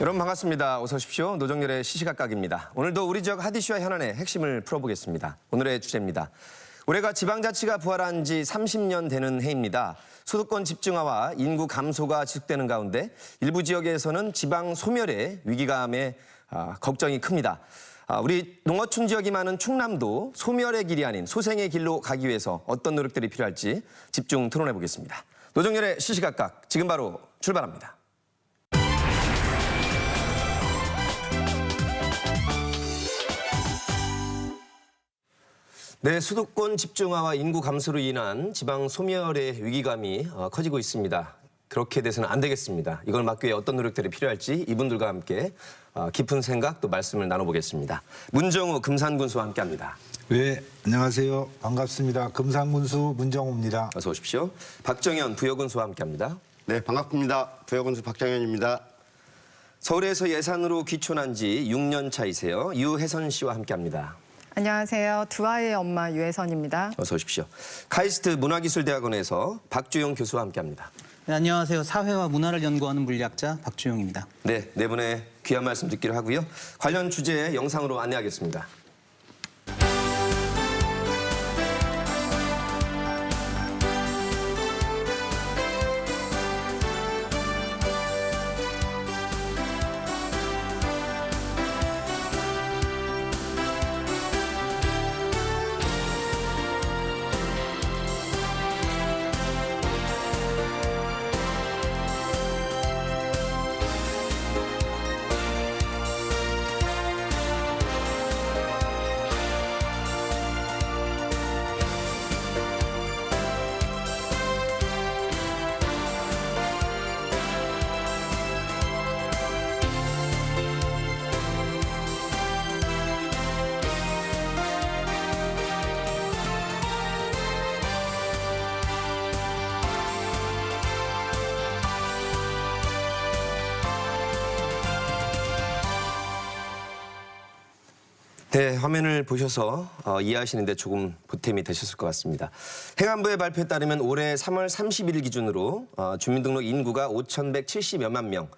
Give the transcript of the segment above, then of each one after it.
여러분 반갑습니다. 어서 오십시오. 노정열의 시시각각입니다. 오늘도 우리 지역 핫 이슈와 현안의 핵심을 풀어보겠습니다. 오늘의 주제입니다. 올해가 지방자치가 부활한 지 30년 되는 해입니다. 수도권 집중화와 인구 감소가 지속되는 가운데 일부 지역에서는 지방 소멸의 위기감에 걱정이 큽니다. 우리 농어촌 지역이 많은 충남도 소멸의 길이 아닌 소생의 길로 가기 위해서 어떤 노력들이 필요할지 집중 토론해 보겠습니다. 노정열의 시시각각 지금 바로 출발합니다. 네, 수도권 집중화와 인구 감소로 인한 지방 소멸의 위기감이 커지고 있습니다. 그렇게 돼서는 안 되겠습니다. 이걸 막기 위해 어떤 노력들이 필요할지 이분들과 함께 깊은 생각 또 말씀을 나눠보겠습니다. 문정우 금산군수와 함께합니다. 네, 안녕하세요. 반갑습니다. 금산군수 문정우입니다. 어서 오십시오. 박정현 부여군수와 함께합니다. 네, 반갑습니다. 부여군수 박정현입니다. 서울에서 예산으로 귀촌한 지 6년 차이세요. 유혜선 씨와 함께합니다. 안녕하세요. 두 아이의 엄마 유혜선입니다. 어서 오십시오. 카이스트 문화기술대학원에서 박주용 교수와 함께합니다. 네, 안녕하세요. 사회와 문화를 연구하는 물리학자 박주용입니다. 네, 네 분의 귀한 말씀 듣기로 하고요. 관련 주제에 영상으로 안내하겠습니다. 네, 화면을 보셔서 이해하시는데 조금 보탬이 되셨을 것 같습니다. 행안부의 발표에 따르면 올해 3월 30일 기준으로 주민등록 인구가 5,170여만 명,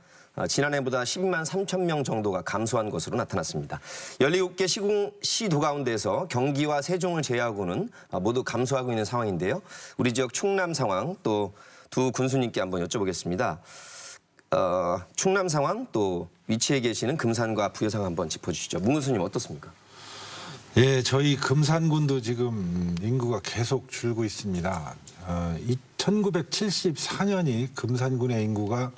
지난해보다 12만 3천 명 정도가 감소한 것으로 나타났습니다. 17개 시도 가운데서 경기와 세종을 제외하고는 모두 감소하고 있는 상황인데요. 우리 지역 충남 상황 또 두 군수님께 한번 여쭤보겠습니다. 충남 상황 또 위치에 계시는 금산과 부여상 한번 짚어주시죠. 문 군수님 어떻습니까? 예, 저희 금산군도 지금 인구가 계속 줄고 있습니다. 1974년이 금산군의 인구가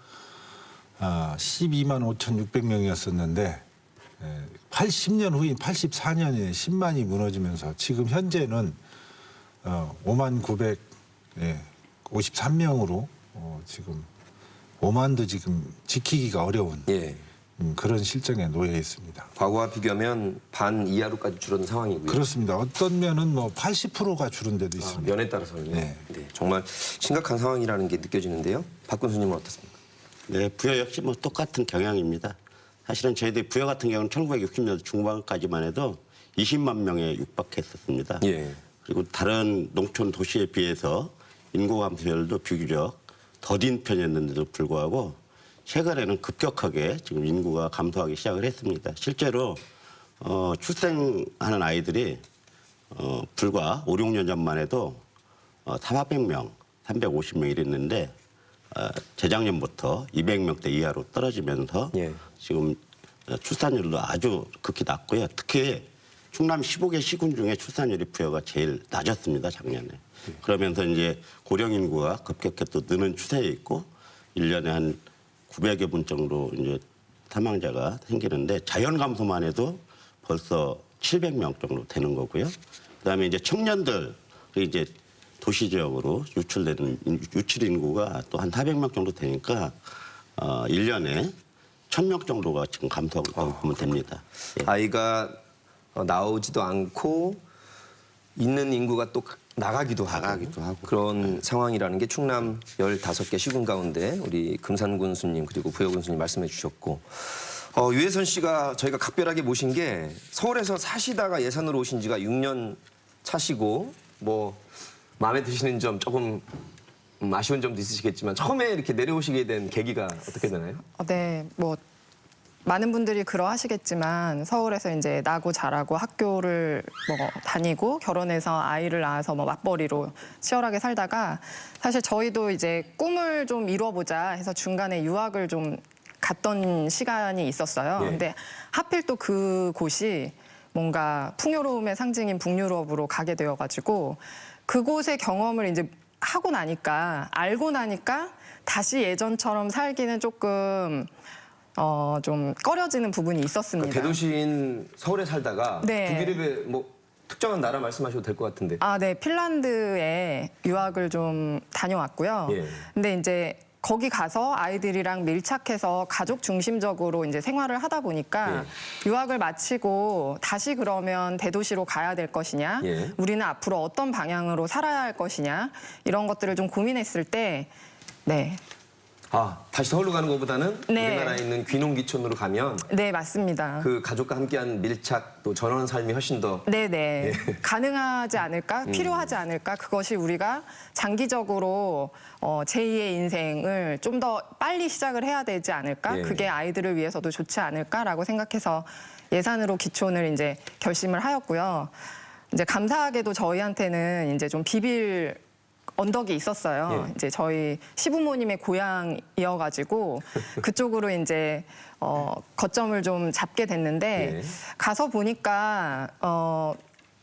12만 5,600명이었었는데 80년 후인 84년에 10만이 무너지면서 지금 현재는 5만 953명으로 지금 5만도 지금 지키기가 어려운 예. 그런 실정에 놓여 있습니다. 과거와 비교하면 반 이하로까지 줄어든 상황이고요. 그렇습니다. 어떤 면은 뭐 80%가 줄은 데도 있습니다. 면에 따라서는요. 네. 네, 정말 심각한 상황이라는 게 느껴지는데요. 박 군수님은 어떻습니까? 네, 부여 역시 뭐 똑같은 경향입니다. 사실은 저희들 부여 같은 경우는 1960년대 중반까지만 해도 20만 명에 육박했었습니다. 예. 그리고 다른 농촌 도시에 비해서 인구 감소율도 비교적 더딘 편이었는데도 불구하고 최근에는 급격하게 지금 인구가 감소하기 시작을 했습니다. 실제로 출생하는 아이들이 불과 5, 6년 전만 해도 400명, 350명 이랬는데 재작년부터 200명대 이하로 떨어지면서 예. 지금 출산율도 아주 극히 낮고요. 특히 충남 15개 시군 중에 출산율이 부여가 제일 낮았습니다, 작년에. 그러면서 이제 고령 인구가 급격히 또 느는 추세에 있고 1년에 한 900여 분 정도 이제 사망자가 생기는데 자연 감소만 해도 벌써 700명 정도 되는 거고요. 그다음에 이제 청년들 이제 도시 지역으로 유출되는 유출 인구가 또 한 400명 정도 되니까 1년에 1,000명 정도가 지금 감소하고 있다고 보면 됩니다. 예. 아이가 나오지도 않고 있는 인구가 또 나가기도 하고 그런 상황이라는 게 충남 15개 시군 가운데 우리 금산군수님 그리고 부여군수님 말씀해 주셨고 유혜선 씨가 저희가 각별하게 모신 게 서울에서 사시다가 예산으로 오신 지가 6년 차시고 뭐 마음에 드시는 점 조금 아쉬운 점도 있으시겠지만 처음에 이렇게 내려오시게 된 계기가 어떻게 되나요? 네, 뭐 많은 분들이 그러하시겠지만 서울에서 이제 나고 자라고 학교를 뭐 다니고 결혼해서 아이를 낳아서 뭐 맞벌이로 치열하게 살다가 사실 저희도 이제 꿈을 좀 이뤄보자 해서 중간에 유학을 좀 갔던 시간이 있었어요. 예. 근데 하필 또 그곳이 뭔가 풍요로움의 상징인 북유럽으로 가게 되어가지고 그곳의 경험을 이제 하고 나니까 알고 나니까 다시 예전처럼 살기는 조금 좀 꺼려지는 부분이 있었습니다. 대도시인 서울에 살다가 네. 북유럽의 뭐 특정한 나라 말씀하셔도 될 것 같은데. 아, 네. finland에 유학을 좀 다녀왔고요. 예. 근데 이제 거기 가서 아이들이랑 밀착해서 가족 중심적으로 이제 생활을 하다 보니까 유학을 마치고 다시 그러면 대도시로 가야 될 것이냐, 예. 우리는 앞으로 어떤 방향으로 살아야 할 것이냐 이런 것들을 좀 고민했을 때, 네, 다시 서울로 가는 것보다는 네. 우리나라에 있는 귀농귀촌으로 가면 네 맞습니다. 그 가족과 함께한 밀착 또 전원 삶이 훨씬 더 네네. 가능하지 않을까? 필요하지 않을까? 그것이 우리가 장기적으로 제2의 인생을 좀 더 빨리 시작을 해야 되지 않을까? 예. 그게 아이들을 위해서도 좋지 않을까라고 생각해서 예산으로 기촌을 이제 결심을 하였고요. 이제 감사하게도 저희한테는 이제 좀 비빌 언덕이 있었어요. 예. 이제 저희 시부모님의 고향이어가지고 그쪽으로 이제 거점을 좀 잡게 됐는데 예. 가서 보니까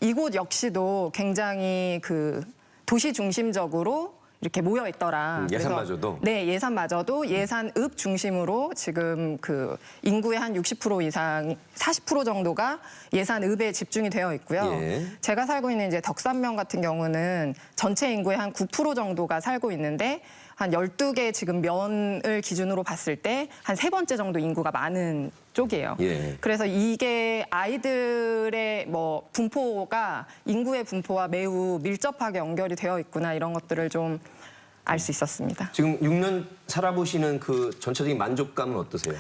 이곳 역시도 굉장히 그 도시 중심적으로 이렇게 모여 있더라. 예산마저도? 네, 예산마저도 예산읍 중심으로 지금 그 인구의 한 60% 이상, 40% 정도가 예산읍에 집중이 되어 있고요. 예. 제가 살고 있는 이제 덕산면 같은 경우는 전체 인구의 한 9% 정도가 살고 있는데 한 12개 지금 면을 기준으로 봤을 때 한 세 번째 정도 인구가 많은 쪽이에요. 예. 그래서 이게 아이들의 뭐 분포가 인구의 분포와 매우 밀접하게 연결이 되어 있구나 이런 것들을 좀 알 수 있었습니다. 지금 6년 살아보시는 그 전체적인 만족감은 어떠세요?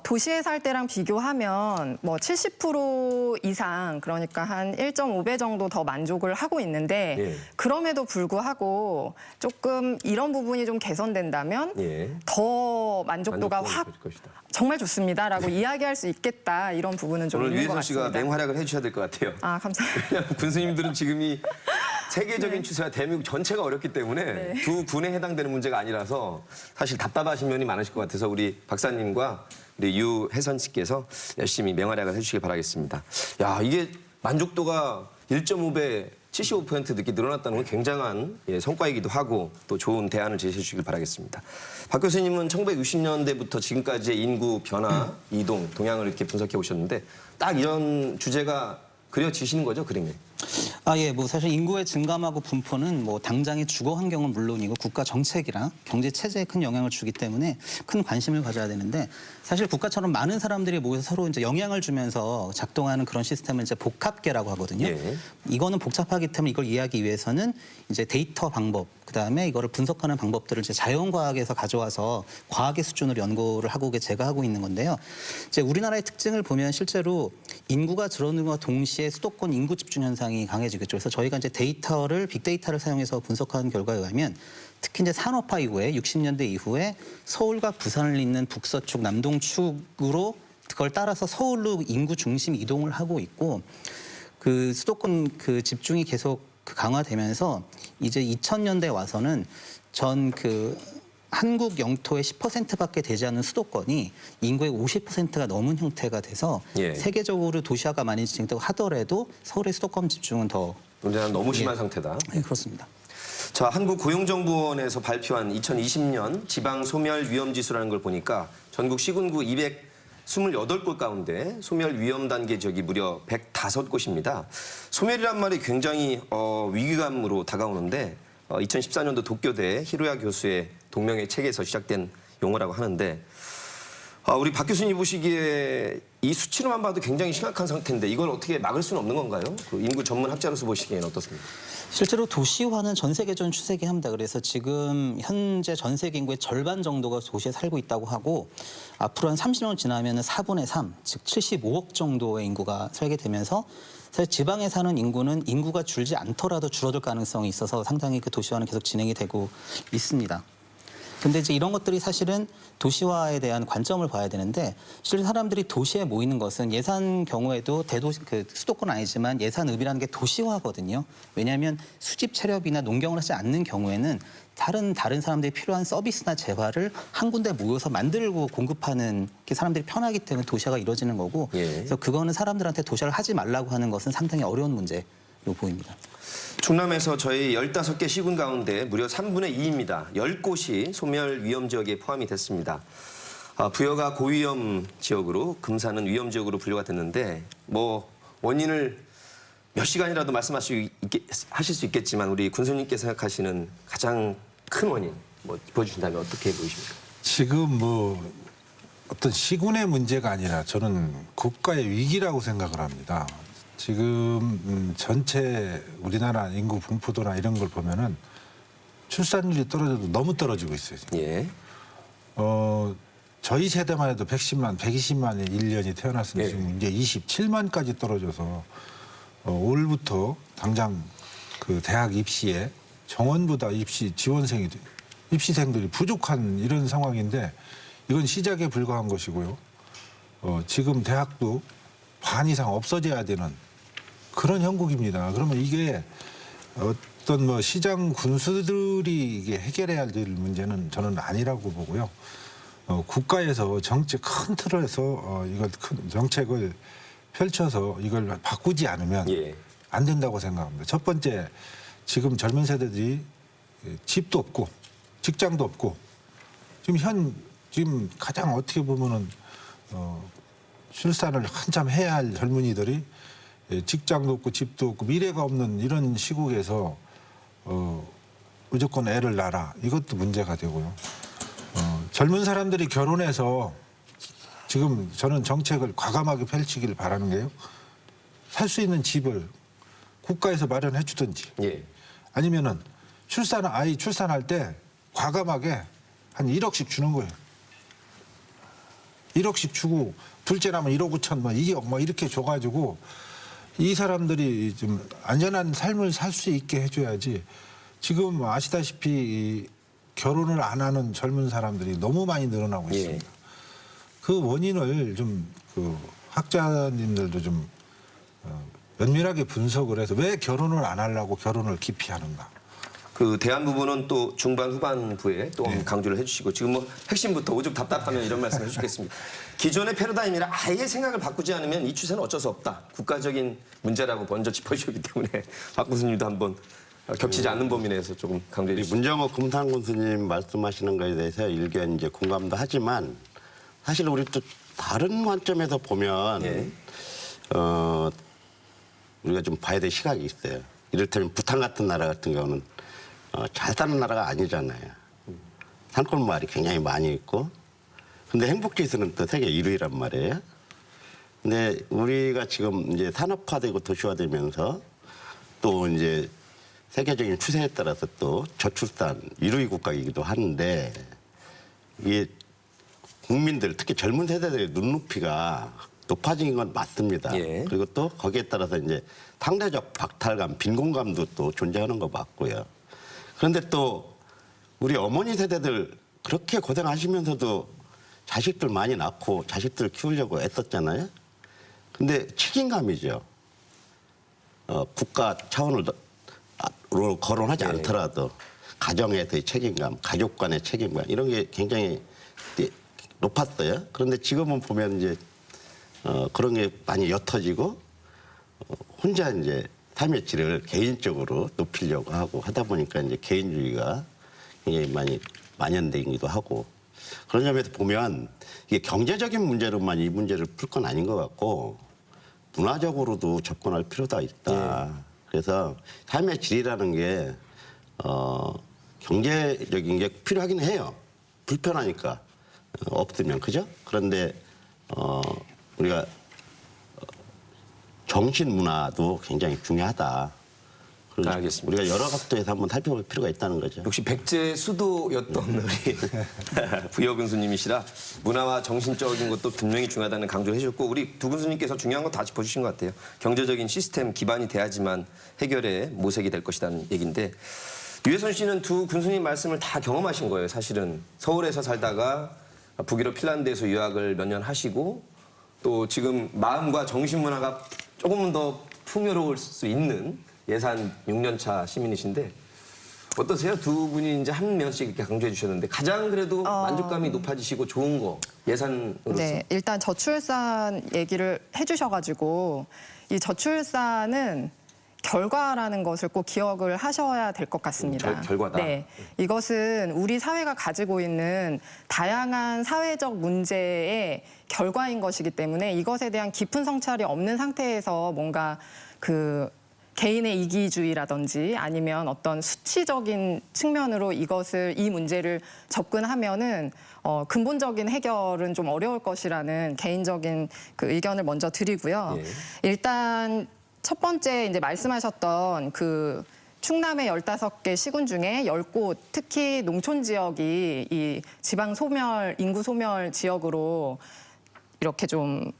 도시에 살 때랑 비교하면 뭐 70% 이상 그러니까 한 1.5배 정도 더 만족을 하고 있는데 예. 그럼에도 불구하고 조금 이런 부분이 좀 개선된다면 예. 더 만족도가 만족도가 확 좋을 것이다. 정말 좋습니다라고 이야기할 수 있겠다 이런 부분은 좀 오늘 있는 것 유혜선 씨가 같습니다. 맹활약을 해주셔야 될 것 같아요. 아 감사합니다. 왜냐하면 군수님들은 지금이 세계적인 추세와 대한민국 전체가 어렵기 때문에 네. 두 군에 해당되는 문제가 아니라서 사실 답답하신 면이 많으실 것 같아서 우리 박사님과 우리 유혜선 씨께서 열심히 맹활약을 해주시기 바라겠습니다. 야, 이게 만족도가 1.5배 75% 늦게 늘어났다는 건 굉장한 성과이기도 하고 또 좋은 대안을 제시해 주시길 바라겠습니다. 박 교수님은 1960년대부터 지금까지의 인구 변화, 이동, 동향을 이렇게 분석해 오셨는데 딱 이런 주제가 그려지시는 거죠, 그림에? 예, 뭐 사실 인구의 증감하고 분포는 뭐 당장의 주거 환경은 물론이고 국가 정책이랑 경제 체제에 큰 영향을 주기 때문에 큰 관심을 가져야 되는데 사실 국가처럼 많은 사람들이 모여서 서로 이제 영향을 주면서 작동하는 그런 시스템을 이제 복합계라고 하거든요. 예. 이거는 복잡하기 때문에 이걸 이해하기 위해서는 이제 데이터 방법, 그다음에 이거를 분석하는 방법들을 이제 자연과학에서 가져와서 과학의 수준으로 연구를 하고 제가 하고 있는 건데요. 이제 우리나라의 특징을 보면 실제로 인구가 줄어드는 것과 동시에 수도권 인구 집중 현상이 강해지겠죠. 그래서 저희가 이제 빅데이터를 사용해서 분석한 결과에 의하면 특히 이제 산업화 이후에 60년대 이후에 서울과 부산을 잇는 북서축, 남동축으로 그걸 따라서 서울로 인구 중심 이동을 하고 있고 그 수도권 그 집중이 계속 강화되면서 이제 2000년대 와서는 전 그 한국 영토의 10%밖에 되지 않는 수도권이 인구의 50%가 넘은 형태가 돼서 예. 세계적으로 도시화가 많이 진행되고 하더라도 서울의 수도권 집중은 더 문제는 너무 심한 상태다. 네, 그렇습니다. 자, 한국고용정보원에서 발표한 2020년 지방 소멸 위험 지수라는 걸 보니까 전국 시군구 228곳 가운데 소멸 위험 단계 지역이 무려 105곳입니다. 소멸이란 말이 굉장히 위기감으로 다가오는데 2014년도 도쿄대 히로야 교수의 동명의 책에서 시작된 용어라고 하는데 우리 박 교수님 보시기에 이 수치로만 봐도 굉장히 심각한 상태인데 이걸 어떻게 막을 수는 없는 건가요? 그 인구 전문 학자로서 보시기에는 어떻습니까? 실제로 도시화는 전 세계적인 추세이긴 합니다. 그래서 지금 현재 전 세계 인구의 절반 정도가 도시에 살고 있다고 하고 앞으로 한 30년 지나면 4분의 3, 즉 75억 정도의 인구가 살게 되면서 사실 지방에 사는 인구는 인구가 줄지 않더라도 줄어들 가능성이 있어서 상당히 그 도시화는 계속 진행이 되고 있습니다. 근데 이제 이런 것들이 사실은 도시화에 대한 관점을 봐야 되는데 실제 사람들이 도시에 모이는 것은 예산 경우에도 대도시 그 수도권 아니지만 예산읍이라는 게 도시화거든요. 왜냐하면 수집 체렵이나 농경을 하지 않는 경우에는 다른 사람들이 필요한 서비스나 재화를 한 군데 모여서 만들고 공급하는 게 사람들이 편하기 때문에 도시화가 이루어지는 거고 예. 그래서 그거는 사람들한테 도시화를 하지 말라고 하는 것은 상당히 어려운 문제로 보입니다. 충남에서 저희 15개 시군 가운데 무려 3분의 2입니다. 10곳이 소멸 위험 지역에 포함이 됐습니다. 부여가 고위험 지역으로 금산은 위험 지역으로 분류가 됐는데 뭐 원인을 몇 시간이라도 하실 수 있겠지만 우리 군수님께서 생각하시는 가장 큰 원인 뭐 보여주신다면 어떻게 보이십니까? 지금 뭐 어떤 시군의 문제가 아니라 저는 국가의 위기라고 생각을 합니다. 지금 전체 우리나라 인구 분포도나 이런 걸 보면은 출산율이 떨어져도 너무 떨어지고 있어요. 지금. 예. 저희 세대만 해도 110만, 120만의 1년이 태어났으면 예. 지금 이제 27만까지 떨어져서 올부터 당장 그 대학 입시에 정원보다 입시생들이 부족한 이런 상황인데 이건 시작에 불과한 것이고요. 지금 대학도 반 이상 없어져야 되는 그런 형국입니다. 그러면 이게 어떤 뭐 시장 군수들이 이게 해결해야 될 문제는 저는 아니라고 보고요. 국가에서 큰 틀에서 이걸 큰 정책을 펼쳐서 이걸 바꾸지 않으면 예. 안 된다고 생각합니다. 첫 번째, 지금 젊은 세대들이 집도 없고 직장도 없고 지금 가장 어떻게 보면은 출산을 한참 해야 할 젊은이들이 직장도 없고 집도 없고 미래가 없는 이런 시국에서 무조건 애를 낳아라. 이것도 문제가 되고요. 젊은 사람들이 결혼해서 지금 저는 정책을 과감하게 펼치기를 바라는 게요. 살 수 있는 집을 국가에서 마련해 주든지 예. 아니면은 아이 출산할 때 과감하게 한 1억씩 주는 거예요. 1억씩 주고 둘째 나면 1억 5천 뭐 2억 뭐 이렇게 줘가지고 이 사람들이 좀 안전한 삶을 살 수 있게 해줘야지. 지금 아시다시피 결혼을 안 하는 젊은 사람들이 너무 많이 늘어나고 예. 있습니다. 그 원인을 좀 그 학자님들도 좀 면밀하게 분석을 해서 왜 결혼을 안 하려고 결혼을 기피하는가. 그 대안 부분은 또 중반 후반부에 또 강조를 해주시고 지금 뭐 핵심부터 오죽 답답하면 이런 말씀 해주시겠습니다. 기존의 패러다임이라 아예 생각을 바꾸지 않으면 이 추세는 어쩔 수 없다. 국가적인 문제라고 먼저 짚어주셨기 때문에 박 교수님도 한번 겹치지 않는 범위 내에서 조금 강조해 우리 주시죠. 문정호 금산군수님 말씀하시는 거에 대해서 일견 이제 공감도 하지만 사실 우리 또 다른 관점에서 보면 예. 우리가 좀 봐야 될 시각이 있어요. 이를테면 부탄 같은 나라 같은 경우는 잘 사는 나라가 아니잖아요. 산골 마을이 굉장히 많이 있고, 근데 행복지수는 또 세계 1위란 말이에요. 근데 우리가 지금 이제 산업화되고 도시화되면서 또 이제 세계적인 추세에 따라서 또 저출산 1위 국가이기도 하는데 이게 국민들 특히 젊은 세대들의 눈높이가 높아진 건 맞습니다. 예. 그리고 또 거기에 따라서 이제 상대적 박탈감, 빈곤감도 또 존재하는 거 맞고요. 그런데 또 우리 어머니 세대들 그렇게 고생하시면서도 자식들 많이 낳고 자식들 키우려고 애썼잖아요. 근데 책임감이죠. 국가 차원으로 거론하지 않더라도 가정에서의 책임감, 가족 간의 책임감 이런 게 굉장히 높았어요. 그런데 지금은 보면 이제 그런 게 많이 옅어지고 혼자 이제 삶의 질을 개인적으로 높이려고 하고 하다 보니까 이제 개인주의가 굉장히 많이 만연되기도 하고 그런 점에서 보면 이게 경제적인 문제로만 이 문제를 풀 건 아닌 것 같고 문화적으로도 접근할 필요가 있다. 그래서 삶의 질이라는 게 경제적인 게 필요하긴 해요. 불편하니까 없으면 그죠? 그런데 우리가 정신 문화도 굉장히 중요하다. 알겠습니다. 우리가 여러 각도에서 한번 살펴볼 필요가 있다는 거죠. 역시 백제 수도였던 우리 부여 군수님이시라 문화와 정신적인 것도 분명히 중요하다는 강조를 해주셨고 우리 두 군수님께서 중요한 거 다 짚어주신 것 같아요. 경제적인 시스템 기반이 돼야지만 해결의 모색이 될 것이라는 얘기인데 유해선 씨는 두 군수님 말씀을 다 경험하신 거예요. 사실은 서울에서 살다가 북유럽 핀란드에서 유학을 몇 년 하시고 또 지금 마음과 정신 문화가 조금은 더 풍요로울 수 있는 예산 6년 차 시민이신데 어떠세요? 두 분이 이제 한 면씩 이렇게 강조해 주셨는데 가장 그래도 만족감이 높아지시고 좋은 거 예산으로서. 네, 일단 저출산 얘기를 해주셔가지고 이 저출산은 결과라는 것을 꼭 기억을 하셔야 될 것 같습니다. 결과다. 네, 이것은 우리 사회가 가지고 있는 다양한 사회적 문제의 결과인 것이기 때문에 이것에 대한 깊은 성찰이 없는 상태에서 뭔가 그 개인의 이기주의라든지 아니면 어떤 수치적인 측면으로 이 문제를 접근하면은 근본적인 해결은 좀 어려울 것이라는 개인적인 그 의견을 먼저 드리고요. 예. 일단 첫 번째 이제 말씀하셨던 그 충남의 15개 시군 중에 10곳 특히 농촌 지역이 이 지방 소멸 인구 소멸 지역으로 이렇게 좀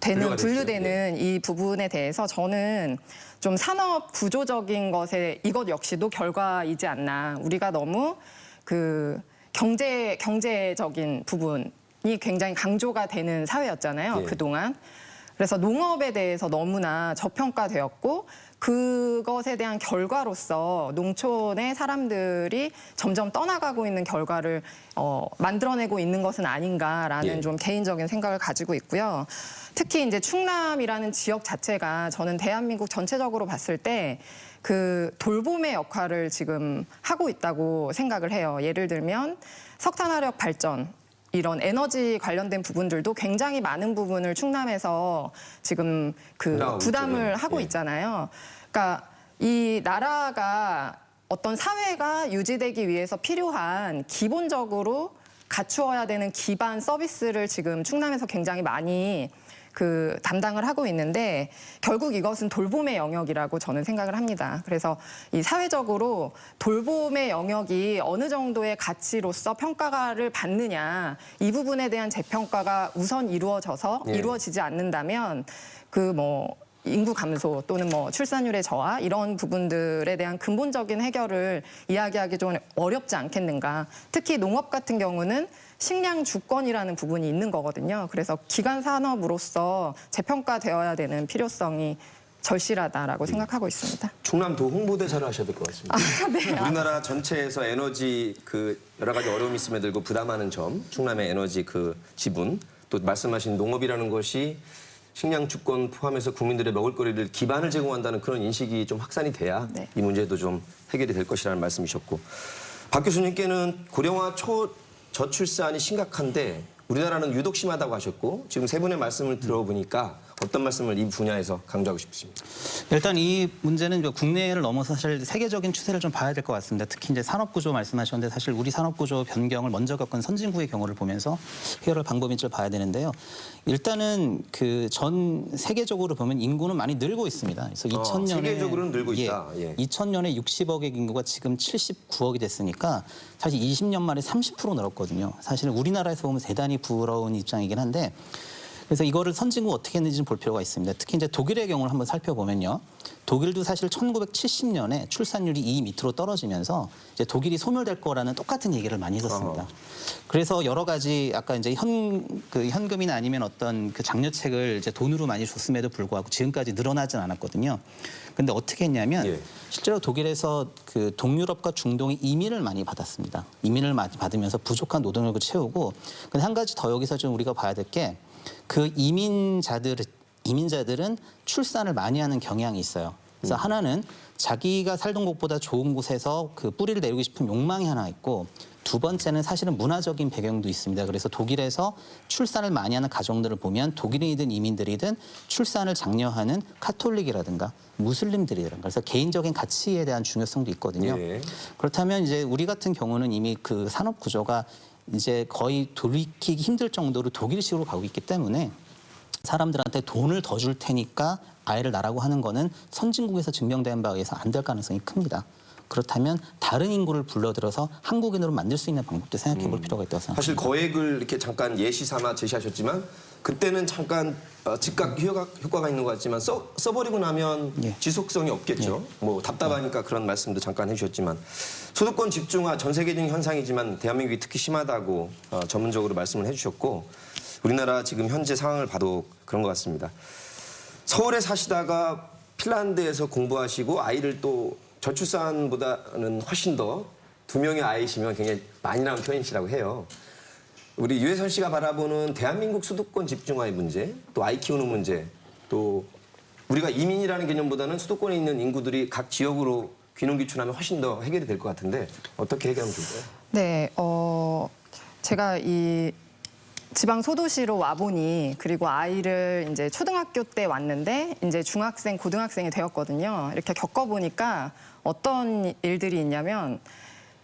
분류되는 이 부분에 대해서 저는 좀 산업 구조적인 것에 이것 역시도 결과이지 않나. 우리가 너무 그 경제적인 부분이 굉장히 강조가 되는 사회였잖아요. 예. 그동안. 그래서 농업에 대해서 너무나 저평가되었고 그것에 대한 결과로서 농촌의 사람들이 점점 떠나가고 있는 결과를 만들어내고 있는 것은 아닌가라는 예. 좀 개인적인 생각을 가지고 있고요. 특히 이제 충남이라는 지역 자체가 저는 대한민국 전체적으로 봤을 때 그 돌봄의 역할을 지금 하고 있다고 생각을 해요. 예를 들면 석탄화력 발전 이런 에너지 관련된 부분들도 굉장히 많은 부분을 충남에서 지금 그 부담을 하고 예. 있잖아요. 그러니까 이 나라가 어떤 사회가 유지되기 위해서 필요한 기본적으로 갖추어야 되는 기반 서비스를 지금 충남에서 굉장히 많이 그 담당을 하고 있는데 결국 이것은 돌봄의 영역이라고 저는 생각을 합니다. 그래서 이 사회적으로 돌봄의 영역이 어느 정도의 가치로서 평가를 받느냐 이 부분에 대한 재평가가 우선 예. 이루어지지 않는다면 그 뭐 인구 감소 또는 뭐 출산율의 저하 이런 부분들에 대한 근본적인 해결을 이야기하기 좀 어렵지 않겠는가. 특히 농업 같은 경우는 식량 주권이라는 부분이 있는 거거든요. 그래서 기간 산업으로서 재평가되어야 되는 필요성이 절실하다라고 생각하고 있습니다. 충남도 홍보대사를 하셔야 될 것 같습니다. 네. 우리나라 전체에서 에너지 그 여러 가지 어려움이 있음에 들고 부담하는 점, 충남의 에너지 그 지분, 또 말씀하신 농업이라는 것이 식량 주권 포함해서 국민들의 먹을거리를 기반을 제공한다는 그런 인식이 좀 확산이 돼야 네. 이 문제도 좀 해결이 될 것이라는 말씀이셨고 박 교수님께는 고령화 저출산이 심각한데 우리나라는 유독 심하다고 하셨고 지금 세 분의 말씀을 들어보니까 어떤 말씀을 이 분야에서 강조하고 싶으십니까? 일단 이 문제는 국내를 넘어서 사실 세계적인 추세를 좀 봐야 될 것 같습니다. 특히 이제 산업구조 말씀하셨는데 사실 우리 산업구조 변경을 먼저 겪은 선진국의 경우를 보면서 해결할 방법인지를 봐야 되는데요. 일단은 그 전 세계적으로 보면 인구는 많이 늘고 있습니다. 그래서 2000년에 세계적으로는 늘고 있다. 예. 2000년에 60억의 인구가 지금 79억이 됐으니까 사실 20년 만에 30% 늘었거든요. 사실은 우리나라에서 보면 대단히 부러운 입장이긴 한데 그래서 이거를 선진국 어떻게 했는지 좀 볼 필요가 있습니다. 특히 이제 독일의 경우를 한번 살펴보면요. 독일도 사실 1970년에 출산율이 2 밑으로 떨어지면서 이제 독일이 소멸될 거라는 똑같은 얘기를 많이 했었습니다. 그래서 여러 가지 아까 이제 현금이나 아니면 어떤 그 장려책을 이제 돈으로 많이 줬음에도 불구하고 지금까지 늘어나진 않았거든요. 근데 어떻게 했냐면 예. 실제로 독일에서 그 동유럽과 중동의 이민을 많이 받았습니다. 이민을 많이 받으면서 부족한 노동력을 채우고 근데 한 가지 더 여기서 좀 우리가 봐야 될 게 그 이민자들은 출산을 많이 하는 경향이 있어요. 그래서 하나는 자기가 살던 곳보다 좋은 곳에서 그 뿌리를 내리고 싶은 욕망이 하나 있고 두 번째는 사실은 문화적인 배경도 있습니다. 그래서 독일에서 출산을 많이 하는 가정들을 보면 독일인이든 이민들이든 출산을 장려하는 카톨릭이라든가 무슬림들이라든가 그래서 개인적인 가치에 대한 중요성도 있거든요. 예. 그렇다면 이제 우리 같은 경우는 이미 그 산업 구조가 이제 거의 돌이키기 힘들 정도로 독일식으로 가고 있기 때문에 사람들한테 돈을 더 줄 테니까 아이를 낳으라고 하는 거는 선진국에서 증명된 바에 의해서 안 될 가능성이 큽니다. 그렇다면 다른 인구를 불러들여서 한국인으로 만들 수 있는 방법도 생각해 볼 필요가 있다고 생각합니다. 사실 거액을 이렇게 잠깐 예시 삼아 제시하셨지만 그때는 잠깐 즉각 효과가 있는 것 같지만 써버리고 나면 예. 지속성이 없겠죠. 뭐 답답하니까 그런 말씀도 잠깐 해주셨지만 소득권 집중화 전 세계적인 현상이지만 대한민국이 특히 심하다고 전문적으로 말씀을 해주셨고 우리나라 지금 현재 상황을 봐도 그런 것 같습니다. 서울에 사시다가 핀란드에서 공부하시고 아이를 또 저출산보다는 훨씬 더 2명의 아이시면 굉장히 많이 나온 편이시라고 해요. 우리 유혜선 씨가 바라보는 대한민국 수도권 집중화의 문제, 또 아이 키우는 문제, 또 우리가 이민이라는 개념보다는 수도권에 있는 인구들이 각 지역으로 귀농귀촌하면 훨씬 더 해결이 될 것 같은데 어떻게 해결하면 좋을까요? 네, 제가 이 지방 소도시로 와보니 그리고 아이를 이제 초등학교 때 왔는데 이제 중학생, 고등학생이 되었거든요. 이렇게 겪어보니까 어떤 일들이 있냐면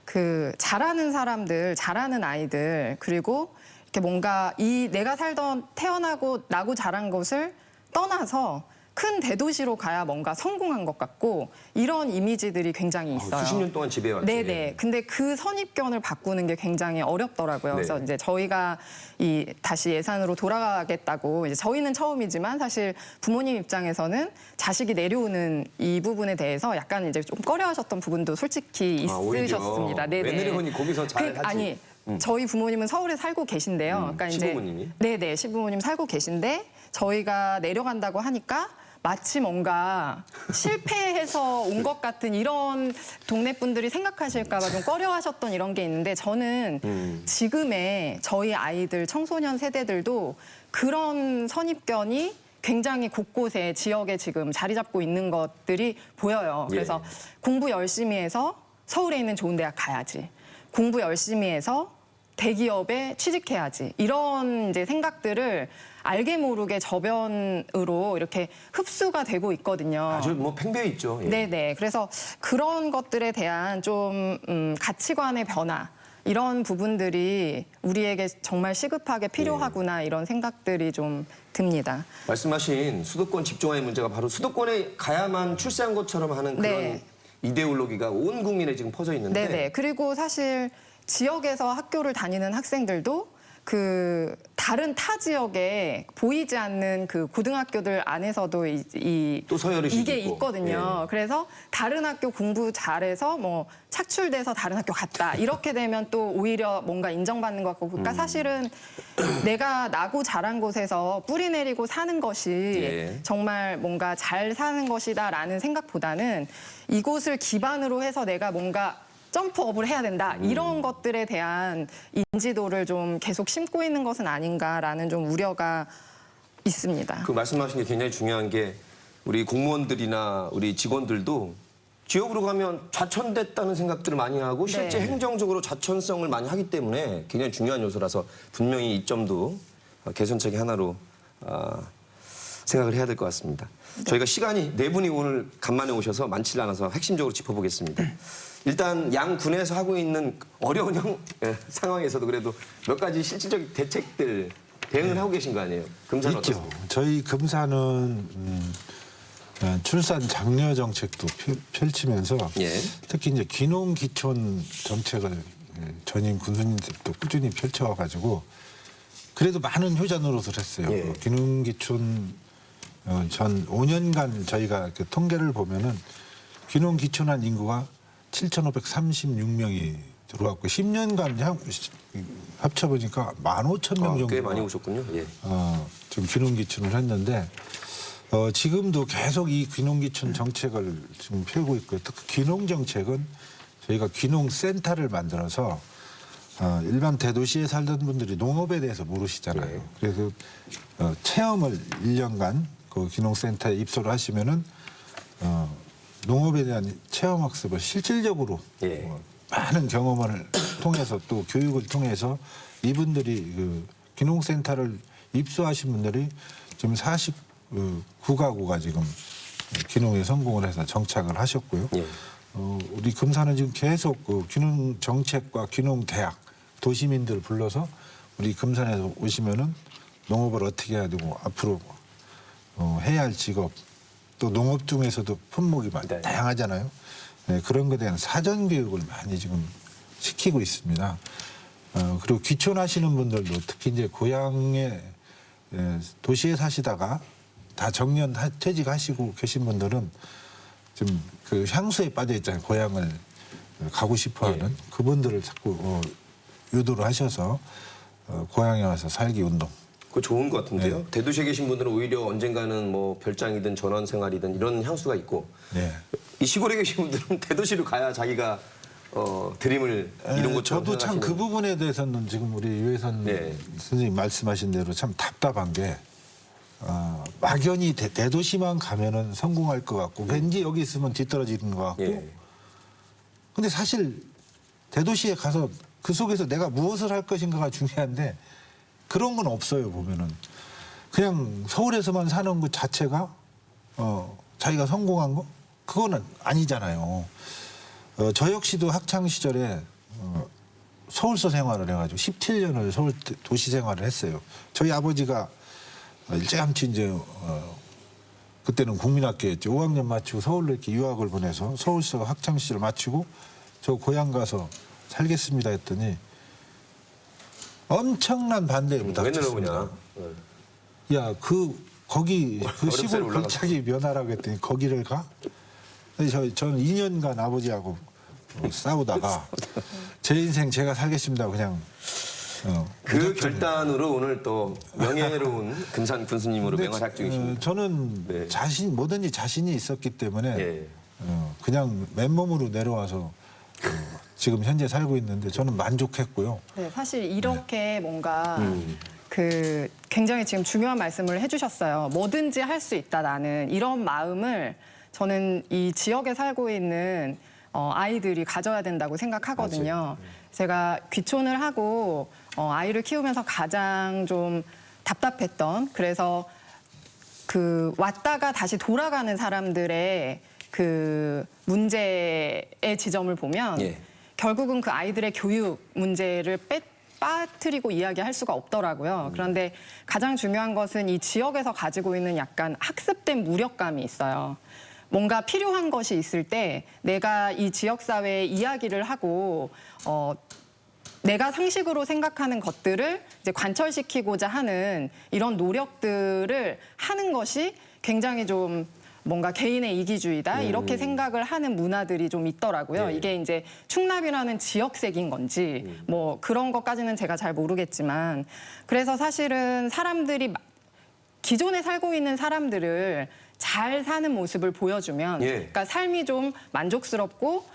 그 잘하는 사람들, 잘하는 아이들 그리고 이렇게 뭔가 이 내가 살던 태어나고 나고 자란 곳을 떠나서 큰 대도시로 가야 뭔가 성공한 것 같고 이런 이미지들이 굉장히 있어요. 수십 년 동안 지배해왔지. 네네. 근데 그 선입견을 바꾸는 게 굉장히 어렵더라고요. 그래서 네. 이제 저희가 다시 예산으로 돌아가겠다고 이제 저희는 처음이지만 사실 부모님 입장에서는 자식이 내려오는 이 부분에 대해서 약간 이제 좀 꺼려하셨던 부분도 솔직히 오히려 있으셨습니다. 네네. 왜 내려오니 거기서 잘 하지. 아니 저희 부모님은 서울에 살고 계신데요. 그러니까 이제 시부모님이? 네네 시부모님 살고 계신데 저희가 내려간다고 하니까. 마치 뭔가 실패해서 온 것 같은 이런 동네 분들이 생각하실까 봐 좀 꺼려하셨던 이런 게 있는데 저는 지금의 저희 아이들 청소년 세대들도 그런 선입견이 굉장히 곳곳에 지역에 지금 자리 잡고 있는 것들이 보여요. 그래서 공부 열심히 해서 서울에 있는 좋은 대학 가야지. 공부 열심히 해서 대기업에 취직해야지. 이런 이제 생각들을 알게 모르게 저변으로 이렇게 흡수가 되고 있거든요. 아주 뭐 팽배해 있죠. 예. 네네. 그래서 그런 것들에 대한 좀 가치관의 변화 이런 부분들이 우리에게 정말 시급하게 필요하구나 이런 생각들이 좀 듭니다. 말씀하신 수도권 집중화의 문제가 바로 수도권에 가야만 출세한 것처럼 하는 그런 네. 이데올로기가 온 국민에 지금 퍼져 있는데 네네. 그리고 사실 지역에서 학교를 다니는 학생들도 그 다른 타 지역에 보이지 않는 그 고등학교들 안에서도 또 서열의식이 이게 있고. 있거든요. 그래서 다른 학교 공부 잘해서 뭐 착출돼서 다른 학교 갔다 이렇게 되면 또 오히려 뭔가 인정받는 것 같고 그러니까 사실은 내가 나고 자란 곳에서 뿌리 내리고 사는 것이 예. 정말 뭔가 잘 사는 것이다라는 생각보다는 이곳을 기반으로 해서 내가 뭔가 점프업을 해야 된다. 이런 것들에 대한 인지도를 좀 계속 심고 있는 것은 아닌가라는 좀 우려가 있습니다. 그 말씀하신 게 굉장히 중요한 게 우리 공무원들이나 우리 직원들도 지역으로 가면 좌천됐다는 생각들을 많이 하고 실제 네. 행정적으로 좌천성을 많이 하기 때문에 굉장히 중요한 요소라서 분명히 이 점도 개선책의 하나로 생각을 해야 될 것 같습니다. 저희가 시간이 네 분이 오늘 간만에 오셔서 많지를 않아서 핵심적으로 짚어보겠습니다. 일단 양 군에서 하고 있는 어려운 상황에서도 그래도 몇 가지 실질적 대책들 대응을 하고 계신 거 아니에요? 금산은 있죠. 어떻습니까? 저희 금산은 출산 장려 정책도 펼치면서 예. 특히 이제 귀농 기촌 정책을 전임 군수님들도 꾸준히 펼쳐가지고 그래도 많은 효자 노릇을 했어요. 예. 귀농 기촌 전 5년간 저희가 그 통계를 보면은 귀농 기촌한 인구가 7,536명이 들어왔고 10년간 합쳐보니까 15,000명 정도. 꽤 많이 오셨군요. 예. 지금 귀농귀촌을 했는데 지금도 계속 이 귀농귀촌 정책을 지금 펴고 있고요. 특히 귀농 정책은 저희가 귀농센터를 만들어서 일반 대도시에 살던 분들이 농업에 대해서 모르시잖아요. 네. 그래서 체험을 1년간 그 귀농센터에 입소를 하시면은 농업에 대한 체험학습을 실질적으로 예. 많은 경험을 통해서 또 교육을 통해서 이분들이 그 귀농센터를 입소하신 분들이 지금 49가구가 지금 귀농에 성공을 해서 정착을 하셨고요. 예. 우리 금산은 지금 계속 그 귀농 정책과 귀농 대학 도시민들을 불러서 우리 금산에서 오시면은 농업을 어떻게 해야 되고 앞으로 해야 할 직업 또 농업 중에서도 품목이 네. 다양하잖아요. 네, 그런 것에 대한 사전 교육을 많이 지금 시키고 있습니다. 그리고 귀촌하시는 분들도 특히 이제 고향에 도시에 사시다가 다 정년 퇴직하시고 계신 분들은 좀 그 향수에 빠져 있잖아요. 고향을 가고 싶어하는 그분들을 자꾸 유도를 하셔서 고향에 와서 살기 운동. 그거 좋은 것 같은데요. 네. 대도시에 계신 분들은 오히려 언젠가는 뭐 별장이든 전원 생활이든 이런 향수가 있고 네. 이 시골에 계신 분들은 대도시로 가야 자기가 드림을 이룬 것처럼 저도 참 그 생각하시는. 부분에 대해서는 지금 우리 유해선 네. 선생님 말씀하신 대로 참 답답한 게 막연히 대도시만 가면은 성공할 것 같고 왠지 여기 있으면 뒤떨어지는 것 같고 예. 근데 사실 대도시에 가서 그 속에서 내가 무엇을 할 것인가가 중요한데 그런 건 없어요. 보면은 그냥 서울에서만 사는 것 자체가 자기가 성공한 거 그거는 아니잖아요. 저 역시도 학창 시절에 서울서 생활을 해가지고 17년을 서울 도시 생활을 했어요. 저희 아버지가 일찌감치 이제 그때는 국민학교였죠. 5학년 마치고 서울로 이렇게 유학을 보내서 서울서 학창 시절 마치고 저 고향 가서 살겠습니다 했더니 엄청난 반대에 왜 부닥쳤습니다. 내려오냐. 야, 거기 그 어렵사리 시골 올라가서. 골짜기 면하라고 했더니 거기를 가? 저는 2년간 아버지하고 싸우다가 제 인생 제가 살겠습니다. 그냥 그 결단으로 오늘 또 명예로운 금산 군수님으로 맹활약 중이십니다. 저는 네. 뭐든지 자신이 있었기 때문에 예. 그냥 맨몸으로 내려와서 지금 현재 살고 있는데 저는 만족했고요. 네, 사실 이렇게 뭔가 그 굉장히 지금 중요한 말씀을 해주셨어요. 뭐든지 할 수 있다 나는 이런 마음을 저는 이 지역에 살고 있는 아이들이 가져야 된다고 생각하거든요. 제가 귀촌을 하고 아이를 키우면서 가장 좀 답답했던 그래서 그 왔다가 다시 돌아가는 사람들의 그 문제의 지점을 보면 예. 결국은 그 아이들의 교육 문제를 빠뜨리고 이야기할 수가 없더라고요. 그런데 가장 중요한 것은 이 지역에서 가지고 있는 약간 학습된 무력감이 있어요. 뭔가 필요한 것이 있을 때 내가 이 지역사회에 이야기를 하고 내가 상식으로 생각하는 것들을 이제 관철시키고자 하는 이런 노력들을 하는 것이 굉장히 좀 뭔가 개인의 이기주의다 이렇게 생각을 하는 문화들이 좀 있더라고요. 네. 이게 이제 충남이라는 지역색인 건지 뭐 그런 것까지는 제가 잘 모르겠지만 그래서 사실은 사람들이 기존에 살고 있는 사람들을 잘 사는 모습을 보여주면 예. 그러니까 삶이 좀 만족스럽고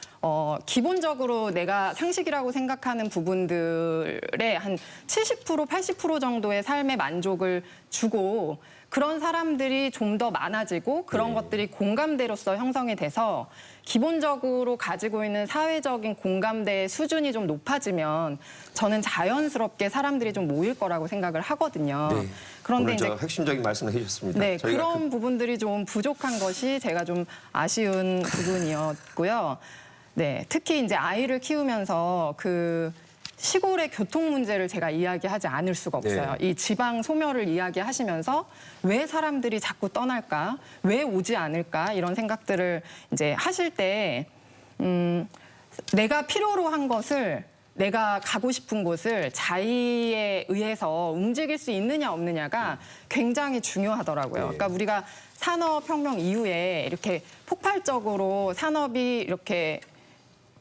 기본적으로 내가 상식이라고 생각하는 부분들의 한 70% 80% 정도의 삶의 만족을 주고 그런 사람들이 좀 더 많아지고 그런 것들이 공감대로서 형성이 돼서 기본적으로 가지고 있는 사회적인 공감대의 수준이 좀 높아지면 저는 자연스럽게 사람들이 좀 모일 거라고 생각을 하거든요. 네. 그런데 오늘 이제 핵심적인 말씀을 해주셨습니다. 네, 저희가 그런 부분들이 좀 부족한 것이 제가 좀 아쉬운 부분이었고요. 네, 특히 이제 아이를 키우면서 그 시골의 교통 문제를 제가 이야기하지 않을 수가 없어요. 네. 이 지방 소멸을 이야기하시면서 왜 사람들이 자꾸 떠날까? 왜 오지 않을까? 이런 생각들을 이제 하실 때 내가 필요로 한 것을 내가 가고 싶은 곳을 자의에 의해서 움직일 수 있느냐 없느냐가 굉장히 중요하더라고요. 그러니까 우리가 산업혁명 이후에 이렇게 폭발적으로 산업이 이렇게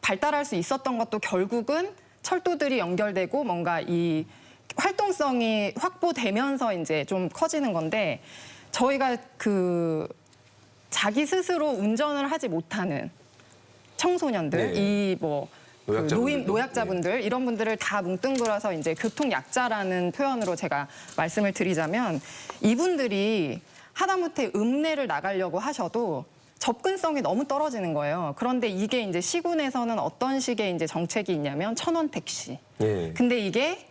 발달할 수 있었던 것도 결국은 철도들이 연결되고 뭔가 이 활동성이 확보되면서 이제 좀 커지는 건데 저희가 그 자기 스스로 운전을 하지 못하는 청소년들, 네. 이 뭐 노약자분들도. 노약자분들 이런 분들을 다 뭉뚱그려서 이제 교통약자라는 표현으로 제가 말씀을 드리자면 이분들이 하다못해 읍내를 나가려고 하셔도 접근성이 너무 떨어지는 거예요. 그런데 이게 이제 시군에서는 어떤 식의 이제 정책이 있냐면 1,000원 택시. 예. 근데 이게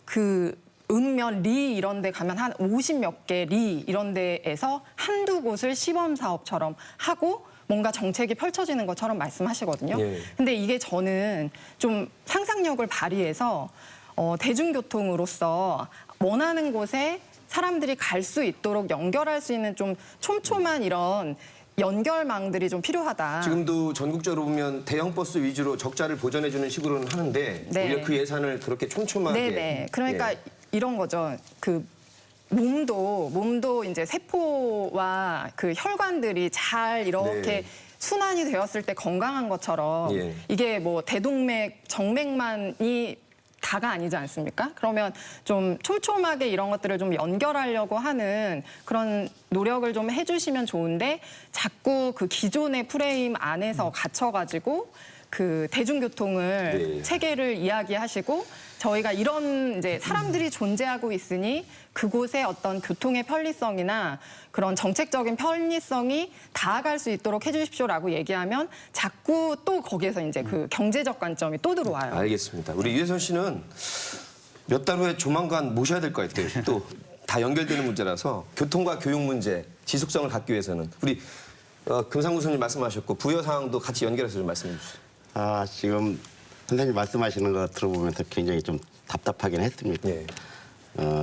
그 읍면 리 이런 데 가면 한 50몇 개 리 이런 데에서 한두 곳을 시범 사업처럼 하고 뭔가 정책이 펼쳐지는 것처럼 말씀하시거든요. 예. 근데 이게 저는 좀 상상력을 발휘해서 대중교통으로서 원하는 곳에 사람들이 갈 수 있도록 연결할 수 있는 좀 촘촘한 이런 연결망들이 좀 필요하다. 지금도 전국적으로 보면 대형 버스 위주로 적자를 보전해주는 식으로는 하는데 네. 오히려 그 예산을 그렇게 촘촘하게. 네네. 그러니까 예. 이런 거죠. 그 몸도 이제 세포와 그 혈관들이 잘 이렇게 네. 순환이 되었을 때 건강한 것처럼 예. 이게 뭐 대동맥, 정맥만이 다가 아니지 않습니까? 그러면 좀 촘촘하게 이런 것들을 좀 연결하려고 하는 그런 노력을 좀 해주시면 좋은데 자꾸 그 기존의 프레임 안에서 갇혀가지고 그 대중교통을 네. 체계를 이야기하시고 저희가 이런 이제 사람들이 존재하고 있으니 그곳에 어떤 교통의 편리성이나 그런 정책적인 편리성이 닿아갈 수 있도록 해주십시오라고 얘기하면 자꾸 또 거기에서 이제 그 경제적 관점이 또 들어와요. 알겠습니다. 우리 유혜선 씨는 몇 달 후에 조만간 모셔야 될 것 같아요. 또 다 연결되는 문제라서 교통과 교육 문제, 지속성을 갖기 위해서는 우리 금상구 선생님 말씀하셨고 부여 상황도 같이 연결해서 좀 말씀해 주시죠. 지금 선생님 말씀하시는 거 들어보면서 굉장히 좀 답답하긴 했습니다. 예.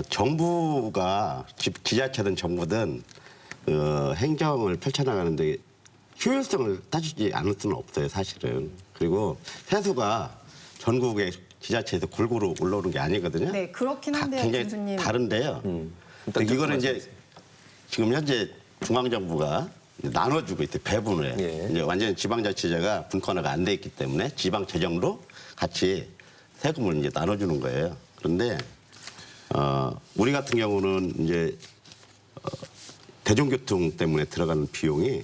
정부가 지자체든 정부든 행정을 펼쳐나가는데 효율성을 따지지 않을 수는 없어요, 사실은. 그리고 세수가 전국의 지자체에서 골고루 올라오는 게 아니거든요. 네, 그렇긴 한데요, 굉장히 교수님. 다른데요. 일단 이거는 듣고 이제 지금 현재 중앙정부가 나눠주고 있대 배분을. 예. 이제 완전 지방자치제가 분권화가 안 돼 있기 때문에 지방 재정으로 같이 세금을 이제 나눠주는 거예요. 그런데 우리 같은 경우는 이제 대중교통 때문에 들어가는 비용이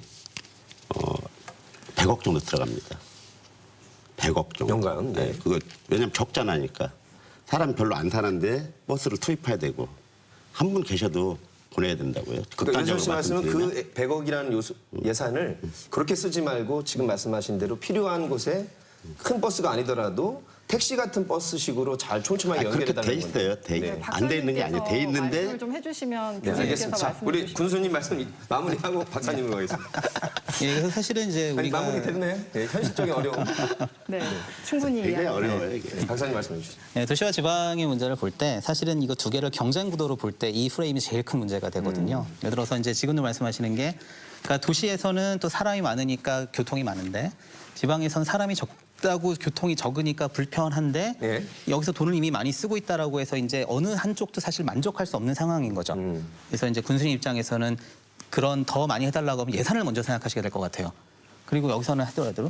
100억 정도 들어갑니다. 100억 정도. 연간, 네. 그거 왜냐면 적자나니까 사람 별로 안 사는데 버스를 투입해야 되고 한 분 계셔도 보내야 된다고요. 그러니까 유혜선 씨 말씀드리면. 말씀은 그 100억이라는 예산을 그렇게 쓰지 말고 지금 말씀하신 대로 필요한 곳에 큰 버스가 아니더라도 택시 같은 버스식으로 잘 촘촘하게 그렇게 돼 연결해달라는 있어요. 건데. 안 돼 있는 게 아니에요. 돼 말씀을 있는데 좀 해주시면 네, 교수님께서 알겠습니다. 자, 말씀해 우리 주시죠. 군수님 말씀 마무리하고 박사님으로 가겠습니다. 예, 그래서 사실은 이제 아니, 우리가 마무리 됐네. 네, 현실적인 어려움. 네, 충분히 되게 이해합니다. 어려워요. 이게. 네, 박사님 말씀해 주시죠. 네, 도시와 지방의 문제를 볼 때 사실은 이거 두 개를 경쟁 구도로 볼 때 이 프레임이 제일 큰 문제가 되거든요. 예를 들어서 이제 지금도 말씀하시는 게 그러니까 도시에서는 또 사람이 많으니까 교통이 많은데 지방에서는 사람이 적다고 교통이 적으니까 불편한데 예. 여기서 돈을 이미 많이 쓰고 있다라고 해서 이제 어느 한쪽도 사실 만족할 수 없는 상황인 거죠. 그래서 이제 군수님 입장에서는 그런 더 많이 해달라고 하면 예산을 먼저 생각하시게 될 것 같아요. 그리고 여기서는 하더라도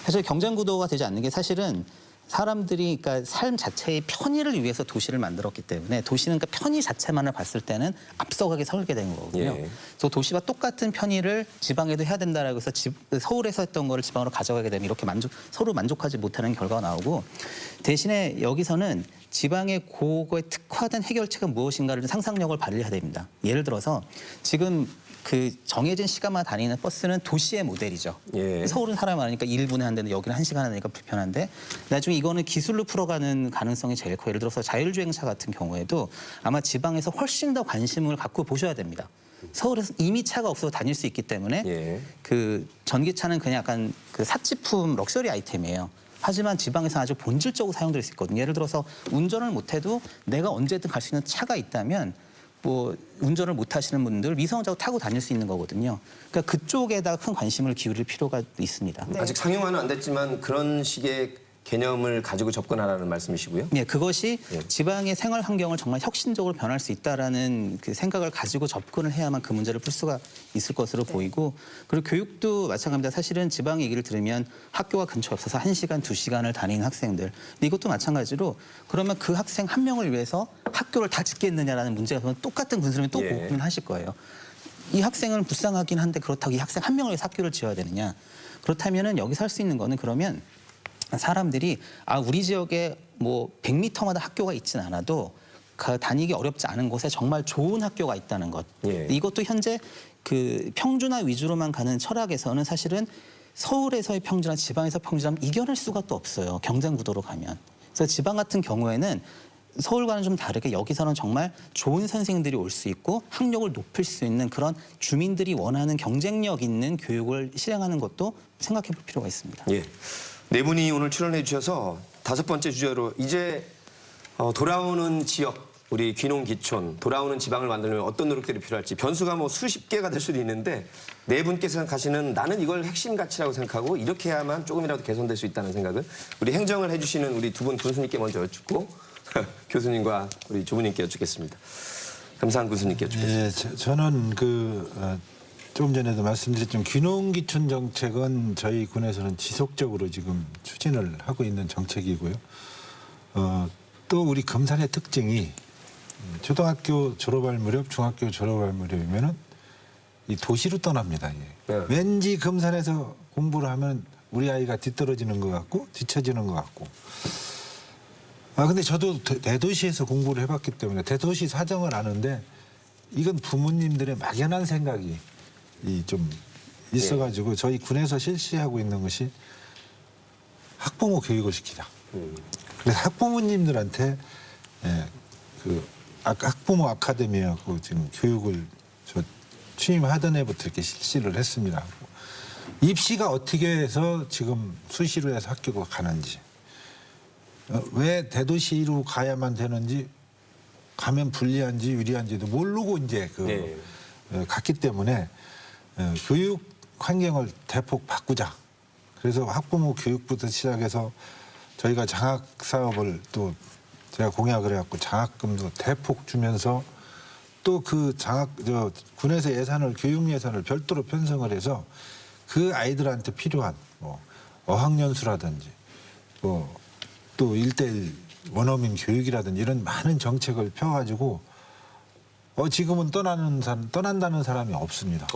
사실 경쟁 구도가 되지 않는 게 사실은 사람들이 그러니까 삶 자체의 편의를 위해서 도시를 만들었기 때문에 도시는 그러니까 편의 자체만을 봤을 때는 앞서가게 설계된 거거든요. 예. 그래서 도시와 똑같은 편의를 지방에도 해야 된다라고 해서 서울에서 했던 거를 지방으로 가져가게 되면 이렇게 서로 만족하지 못하는 결과가 나오고 대신에 여기서는 지방의 그거에 특화된 해결책은 무엇인가를 상상력을 발휘해야 됩니다. 예를 들어서 지금 그 정해진 시간만 다니는 버스는 도시의 모델이죠. 예. 서울은 사람이 많으니까 1분에 한다는데 여기는 1시간 하니까 불편한데 나중에 이거는 기술로 풀어가는 가능성이 제일 커요. 예를 들어서 자율주행차 같은 경우에도 아마 지방에서 훨씬 더 관심을 갖고 보셔야 됩니다. 서울에서 이미 차가 없어서 다닐 수 있기 때문에 예. 그 전기차는 그냥 약간 그 사치품 럭셔리 아이템이에요. 하지만 지방에서 아주 본질적으로 사용될 수 있거든요. 예를 들어서 운전을 못해도 내가 언제든 갈 수 있는 차가 있다면 뭐 운전을 못 하시는 분들 미성년자도 타고 다닐 수 있는 거거든요. 그러니까 그쪽에다 큰 관심을 기울일 필요가 있습니다. 네. 아직 상용화는 안 됐지만 그런 식의 개념을 가지고 접근하라는 말씀이시고요. 네, 그것이 예. 지방의 생활 환경을 정말 혁신적으로 변할 수 있다라는 그 생각을 가지고 접근을 해야만 그 문제를 풀 수가 있을 것으로 보이고 그리고 교육도 마찬가지입니다. 사실은 지방 얘기를 들으면 학교가 근처에 없어서 1시간, 2시간을 다니는 학생들. 근데 이것도 마찬가지로 그러면 그 학생 한 명을 위해서 학교를 다 짓겠느냐라는 문제가 그러면 똑같은 군수님이 또 예. 고민하실 거예요. 이 학생은 불쌍하긴 한데 그렇다고 이 학생 한 명을 위해서 학교를 지어야 되느냐. 그렇다면은 여기서 할 수 있는 거는 그러면 사람들이 우리 지역에 뭐 100m마다 학교가 있진 않아도 다니기 어렵지 않은 곳에 정말 좋은 학교가 있다는 것. 예. 이것도 현재 그 평준화 위주로만 가는 철학에서는 사실은 서울에서의 평준화, 지방에서 평준화는 이겨낼 수가 또 없어요. 경쟁 구도로 가면. 그래서 지방 같은 경우에는 서울과는 좀 다르게 여기서는 정말 좋은 선생님들이 올 수 있고 학력을 높일 수 있는 그런 주민들이 원하는 경쟁력 있는 교육을 실행하는 것도 생각해 볼 필요가 있습니다. 예. 네 분이 오늘 출연해 주셔서 5번째 주제로 이제 돌아오는 지역 우리 귀농 귀촌 돌아오는 지방을 만들려면 어떤 노력들이 필요할지 변수가 뭐 수십 개가 될 수도 있는데 네 분께서 생각하시는 나는 이걸 핵심 가치라고 생각하고 이렇게 해야만 조금이라도 개선될 수 있다는 생각을 우리 행정을 해주시는 우리 두 분 군수님께 먼저 여쭙고 교수님과 우리 조부님께 여쭙겠습니다. 감사한 군수님께 여쭙겠습니다. 예, 저는 조금 전에도 말씀드렸지만 귀농귀촌 정책은 저희 군에서는 지속적으로 지금 추진을 하고 있는 정책이고요. 또 우리 금산의 특징이 초등학교 졸업할 무렵, 중학교 졸업할 무렵이면은 이 도시로 떠납니다. 예. 네. 왠지 금산에서 공부를 하면 우리 아이가 뒤떨어지는 것 같고 뒤처지는 것 같고. 근데 저도 대도시에서 공부를 해봤기 때문에 대도시 사정을 아는데 이건 부모님들의 막연한 생각이 좀 있어가지고 저희 군에서 실시하고 있는 것이 학부모 교육을 시키자. 그래서 학부모님들한테 학부모 아카데미하고 지금 교육을 저 취임하던 해부터 이렇게 실시를 했습니다. 입시가 어떻게 해서 지금 수시로 해서 학교가 가는지, 왜 대도시로 가야만 되는지, 가면 불리한지 유리한지도 모르고 이제 갔기 때문에 교육 환경을 대폭 바꾸자. 그래서 학부모 교육부터 시작해서 저희가 장학 사업을 또 제가 공약을 해갖고 장학금도 대폭 주면서 또 그 군에서 예산을 교육 예산을 별도로 편성을 해서 그 아이들한테 필요한 뭐 어학연수라든지 뭐 또 1:1 원어민 교육이라든지 이런 많은 정책을 펴가지고 지금은 떠난다는 사람이 없습니다.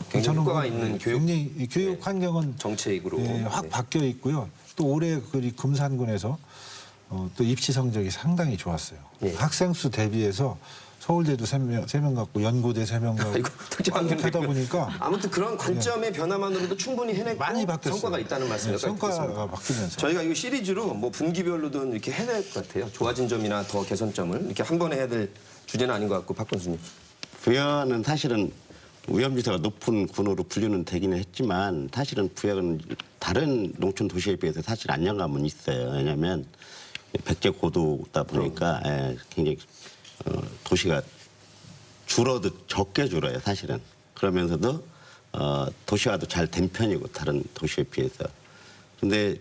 굉장히 효과가 있는 굉장히 교육 환경은 정책으로 확 바뀌어 있고요. 또 올해 금산군에서 또 입시 성적이 상당히 좋았어요. 예. 학생 수 대비해서 서울대도 3명 갖고 연고대 3명 갖고 이거 특정한 이렇게 하다 건데. 보니까 아무튼 그런 관점의 변화만으로도 충분히 해냈고 많이 바뀌었어요. 성과가 있다는 말씀을 성과가 바뀌면서 저희가 이거 시리즈로 뭐 분기별로도 이렇게 해야 될 것 같아요. 좋아진 점이나 더 개선점을 이렇게 한 번에 해야 될 주제는 아닌 것 같고 박 군수님. 부여는 사실은 위험지수가 높은 군으로 분류는 되기는 했지만 사실은 부여는 다른 농촌 도시에 비해서 사실 안정감은 있어요. 왜냐하면 백제 고도다 보니까 굉장히 도시가 줄어도 적게 줄어요. 사실은. 그러면서도 도시화도 잘 된 편이고 다른 도시에 비해서. 근데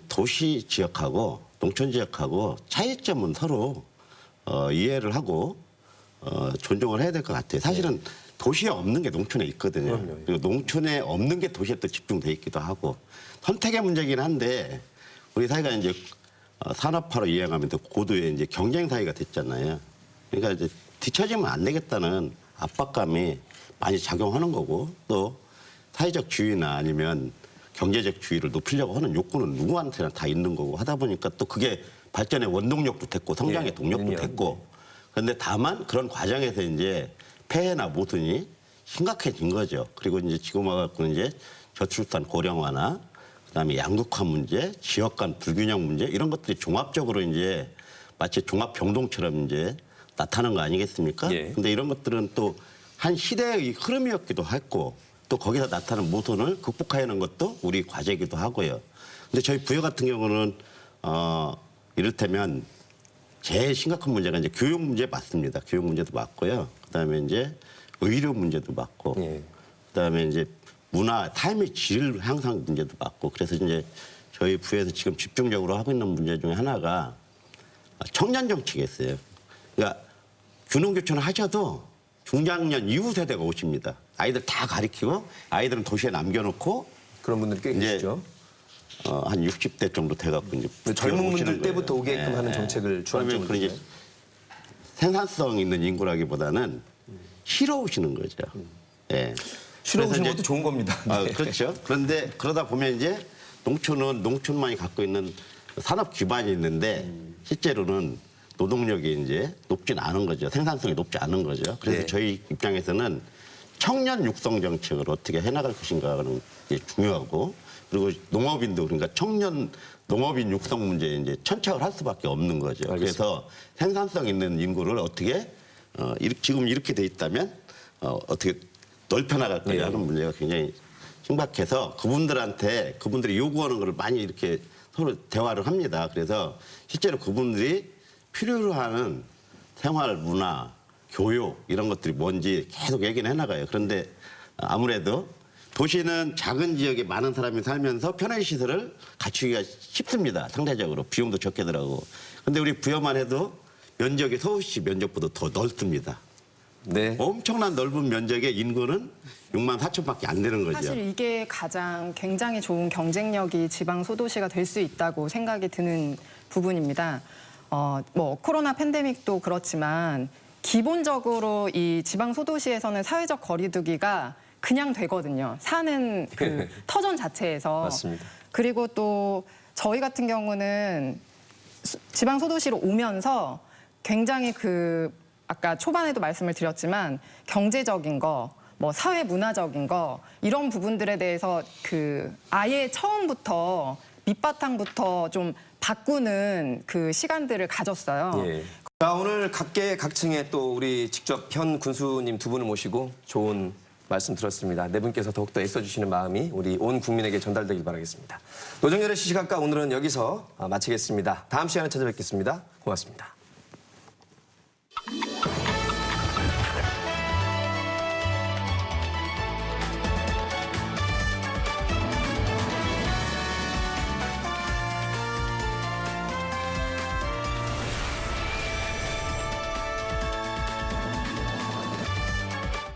도시 지역하고 농촌 지역하고 차이점은 서로 이해를 하고 존중을 해야 될 것 같아요. 사실은 도시에 없는 게 농촌에 있거든요. 그럼요. 그리고 농촌에 없는 게 도시에 또 집중돼 있기도 하고 선택의 문제긴 한데 우리 사회가 이제 산업화로 이행하면서 고도의 이제 경쟁 사회가 됐잖아요. 그러니까 이제 뒤처지면 안 되겠다는 압박감이 많이 작용하는 거고 또 사회적 주의나 아니면 경제적 주의를 높이려고 하는 욕구는 누구한테나 다 있는 거고 하다 보니까 또 그게 발전의 원동력도 됐고 성장의 예, 동력도 능력. 됐고 그런데 다만 그런 과정에서 이제 폐해나 모순이 심각해진 거죠. 그리고 이제 지금 와갖고 이제 저출산 고령화나 그다음에 양극화 문제, 지역 간 불균형 문제 이런 것들이 종합적으로 이제 마치 종합병동처럼 이제 나타나는 거 아니겠습니까? 예. 근데 이런 것들은 또 한 시대의 흐름이었기도 했고 또 거기서 나타나는 모순을 극복하려는 것도 우리 과제이기도 하고요. 근데 저희 부여 같은 경우는 이를테면 제일 심각한 문제가 이제 교육 문제 맞습니다. 교육 문제도 맞고요. 그다음에 이제 의료 문제도 맞고, 예. 그다음에 이제 문화 삶의 질 향상 문제도 맞고, 그래서 이제 저희 부에서 지금 집중적으로 하고 있는 문제 중에 하나가 청년 정책이었어요. 그러니까 귀농귀촌을 하셔도 중장년 이후 세대가 오십니다. 아이들 다 가리키고 아이들은 도시에 남겨놓고 그런 분들이 꽤 이제 계시죠. 한 60대 정도 돼갖고 이제 젊은 오시는 분들 거예요. 때부터 오게끔 하는 정책을 주안점을 그러면 이제 생산성 있는 인구라기보다는 쉬러 오시는 거죠. 예. 쉬러 그래서 오시는 이제 것도 좋은 겁니다. 네. 그렇죠. 그런데 그러다 보면 이제 농촌은 농촌만이 갖고 있는 산업 기반이 있는데 실제로는 노동력이 이제 높진 않은 거죠. 생산성이 높지 않은 거죠. 그래서 네. 저희 입장에서는 청년 육성 정책을 어떻게 해나갈 것인가는 게 중요하고 그리고 농업인도 그러니까 청년 농업인 육성 문제에 이제 천착을 할 수밖에 없는 거죠. 알겠습니다. 그래서 생산성 있는 인구를 어떻게 지금 이렇게 돼 있다면 어떻게 넓혀나갈 거냐 하는 문제가 굉장히 심각해서 그분들이 요구하는 걸 많이 이렇게 서로 대화를 합니다. 그래서 실제로 그분들이 필요로 하는 생활, 문화, 교육 이런 것들이 뭔지 계속 얘기는 해나가요. 그런데 아무래도 도시는 작은 지역에 많은 사람이 살면서 편의시설을 갖추기가 쉽습니다. 상대적으로 비용도 적게 들어가고. 근데 우리 부여만 해도 면적이 서울시 면적보다 더 넓습니다. 네. 엄청난 넓은 면적의 인구는 6만 4천밖에 안 되는 거죠. 사실 이게 가장 굉장히 좋은 경쟁력이 지방 소도시가 될 수 있다고 생각이 드는 부분입니다. 뭐 코로나 팬데믹도 그렇지만 기본적으로 이 지방 소도시에서는 사회적 거리두기가 그냥 되거든요. 사는 그 터전 자체에서. 맞습니다. 그리고 또 저희 같은 경우는 지방 소도시로 오면서 굉장히 그 아까 초반에도 말씀을 드렸지만 경제적인 거, 뭐 사회 문화적인 거 이런 부분들에 대해서 그 아예 처음부터 밑바탕부터 좀 바꾸는 그 시간들을 가졌어요. 예. 자, 오늘 각계 각층에 또 우리 직접 현 군수님 두 분을 모시고 좋은 말씀 들었습니다. 네 분께서 더욱더 애써주시는 마음이 우리 온 국민에게 전달되길 바라겠습니다. 노정열의 시시각각 오늘은 여기서 마치겠습니다. 다음 시간에 찾아뵙겠습니다. 고맙습니다.